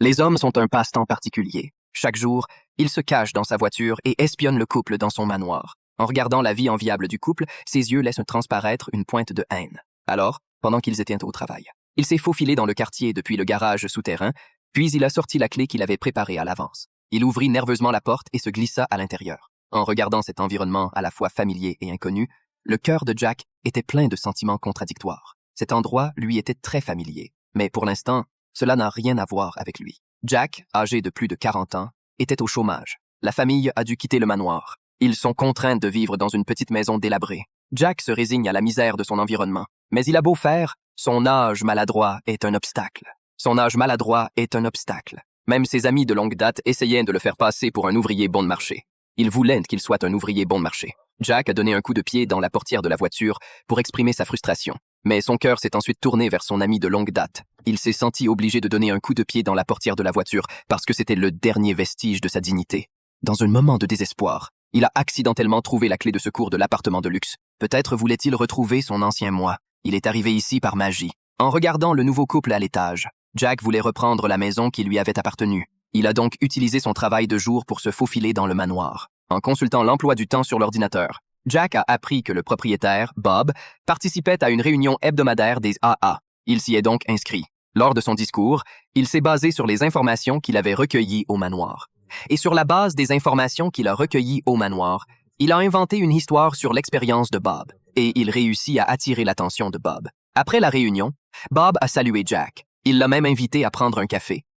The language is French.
Les hommes sont un passe-temps particulier. Chaque jour, il se cache dans sa voiture et espionne le couple dans son manoir. En regardant la vie enviable du couple, ses yeux laissent transparaître une pointe de haine. Alors, pendant qu'ils étaient au travail, il s'est faufilé dans le quartier depuis le garage souterrain, puis il a sorti la clé qu'il avait préparée à l'avance. Il ouvrit nerveusement la porte et se glissa à l'intérieur. En regardant cet environnement à la fois familier et inconnu, le cœur de Jack était plein de sentiments contradictoires. Cet endroit lui était très familier, mais pour l'instant, cela n'a rien à voir avec lui. Jack, âgé de plus de 40 ans, était au chômage. La famille a dû quitter le manoir. Ils sont contraints de vivre dans une petite maison délabrée. Jack se résigne à la misère de son environnement. Mais il a beau faire, son âge maladroit est un obstacle. Son âge maladroit est un obstacle. Même ses amis de longue date essayaient de le faire passer pour un ouvrier bon de marché. Ils voulaient qu'il soit un ouvrier bon de marché. Jack a donné un coup de pied dans la portière de la voiture pour exprimer sa frustration. Mais son cœur s'est ensuite tourné vers son ami de longue date. Il s'est senti obligé de donner un coup de pied dans la portière de la voiture parce que c'était le dernier vestige de sa dignité. Dans un moment de désespoir, il a accidentellement trouvé la clé de secours de l'appartement de luxe. Peut-être voulait-il retrouver son ancien moi. Il est arrivé ici par magie. En regardant le nouveau couple à l'étage, Jack voulait reprendre la maison qui lui avait appartenu. Il a donc utilisé son travail de jour pour se faufiler dans le manoir. En consultant l'emploi du temps sur l'ordinateur, Jack a appris que le propriétaire, Bob, participait à une réunion hebdomadaire des AA. Il s'y est donc inscrit. Lors de son discours, il s'est basé sur les informations qu'il avait recueillies au manoir. Et sur la base des informations qu'il a recueillies au manoir, il a inventé une histoire sur l'expérience de Bob, et il réussit à attirer l'attention de Bob. Après la réunion, Bob a salué Jack. Il l'a même invité à prendre un café.